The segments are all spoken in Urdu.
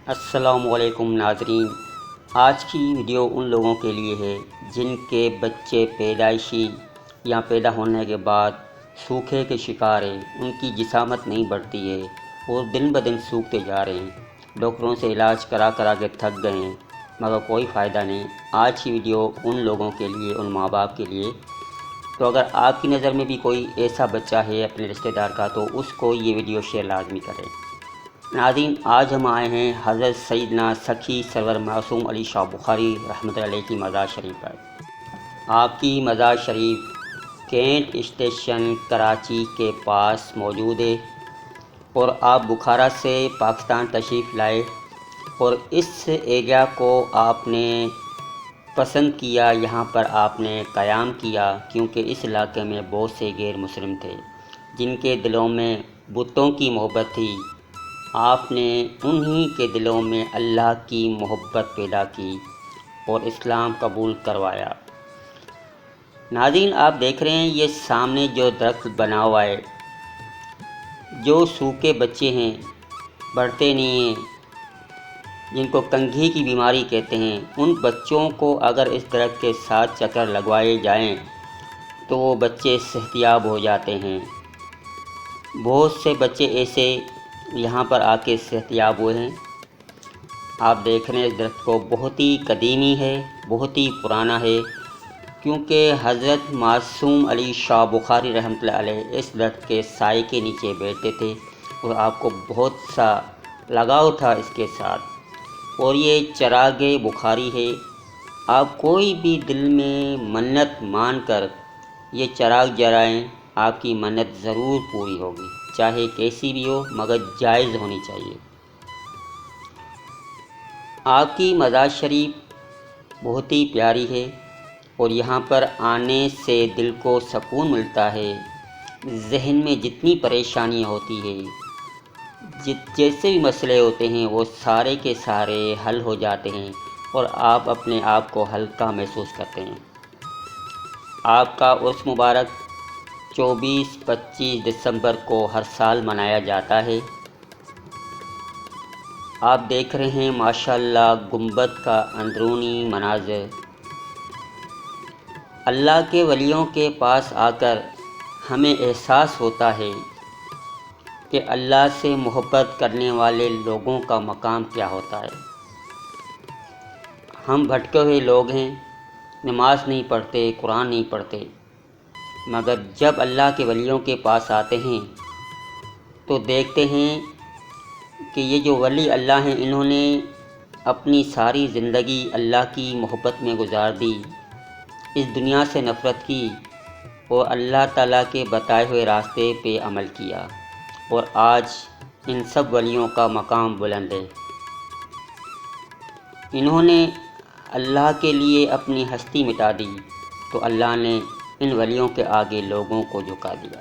السلام علیکم ناظرین، آج کی ویڈیو ان لوگوں کے لیے ہے جن کے بچے پیدائشی یا پیدا ہونے کے بعد سوکھے کے شکار ہیں، ان کی جسامت نہیں بڑھتی ہے اور دن بدن سوکھتے جا رہے ہیں۔ ڈاکٹروں سے علاج کرا کے تھک گئے ہیں مگر کوئی فائدہ نہیں۔ آج کی ویڈیو ان لوگوں کے لیے، ان ماں باپ کے لیے۔ تو اگر آپ کی نظر میں بھی کوئی ایسا بچہ ہے اپنے رشتہ دار کا تو اس کو یہ ویڈیو شیئر لازمی کریں۔ ناظرین، آج ہم آئے ہیں حضرت سیدنا سخی سرور معصوم علی شاہ بخاری رحمۃ اللہ علیہ کی مزار شریف پر۔ آپ کی مزار شریف کینٹ اسٹیشن کراچی کے پاس موجود ہے اور آپ بخارا سے پاکستان تشریف لائے اور اس ایریا کو آپ نے پسند کیا، یہاں پر آپ نے قیام کیا کیونکہ اس علاقے میں بہت سے غیر مسلم تھے جن کے دلوں میں بتوں کی محبت تھی۔ آپ نے انہی کے دلوں میں اللہ کی محبت پیدا کی اور اسلام قبول کروایا۔ ناظرین، آپ دیکھ رہے ہیں یہ سامنے جو درخت بنا ہوا ہے، جو سوکھے بچے ہیں، بڑھتے نہیں ہیں، جن کو کنگھی کی بیماری کہتے ہیں، ان بچوں کو اگر اس درخت کے ساتھ چکر لگوائے جائیں تو وہ بچے صحت یاب ہو جاتے ہیں۔ بہت سے بچے ایسے یہاں پر آ کے صحت یاب ہوئے ہیں۔ آپ دیکھ رہے ہیں اس درخت کو، بہت ہی قدیمی ہے، بہت ہی پرانا ہے، کیونکہ حضرت معصوم علی شاہ بخاری رحمۃ اللہ علیہ اس درخت کے سائے کے نیچے بیٹھتے تھے اور آپ کو بہت سا لگاؤ تھا اس کے ساتھ۔ اور یہ چراغ بخاری ہے، آپ کوئی بھی دل میں منت مان کر یہ چراغ جلائیں، آپ کی منت ضرور پوری ہوگی، چاہے کیسی بھی ہو مگر جائز ہونی چاہیے۔ آپ کی مزار شریف بہت ہی پیاری ہے اور یہاں پر آنے سے دل کو سکون ملتا ہے۔ ذہن میں جتنی پریشانیاں ہوتی ہیں، جیسے بھی مسئلے ہوتے ہیں، وہ سارے کے سارے حل ہو جاتے ہیں اور آپ اپنے آپ کو ہلکا محسوس کرتے ہیں۔ آپ کا عرس مبارک 24-25 دسمبر کو ہر سال منایا جاتا ہے۔ آپ دیکھ رہے ہیں ماشاءاللہ گنبد کا اندرونی مناظر۔ اللہ کے ولیوں کے پاس آ کر ہمیں احساس ہوتا ہے کہ اللہ سے محبت کرنے والے لوگوں کا مقام کیا ہوتا ہے۔ ہم بھٹکے ہوئے لوگ ہیں، نماز نہیں پڑھتے، قرآن نہیں پڑھتے، مگر جب اللہ کے ولیوں کے پاس آتے ہیں تو دیکھتے ہیں کہ یہ جو ولی اللہ ہیں، انہوں نے اپنی ساری زندگی اللہ کی محبت میں گزار دی، اس دنیا سے نفرت کی اور اللہ تعالیٰ کے بتائے ہوئے راستے پہ عمل کیا، اور آج ان سب ولیوں کا مقام بلند ہے۔ انہوں نے اللہ کے لیے اپنی ہستی مٹا دی تو اللہ نے ان ولیوں کے آگے لوگوں کو جھکا دیا۔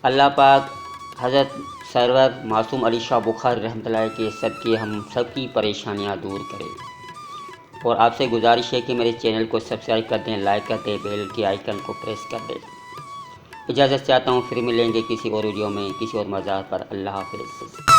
اللہ پاک حضرت سرور معصوم علی شاہ بخاری رحمۃ اللہ علیہ کے صدقے ہم سب کی پریشانیاں دور کرے۔ اور آپ سے گزارش ہے کہ میرے چینل کو سبسکرائب کر دیں، لائک کر دیں، بیل کے آئیکن کو پریس کر دیں۔ اجازت چاہتا ہوں، پھر ملیں گے کسی اور ویڈیو میں، کسی اور مزار پر۔ اللہ حافظ۔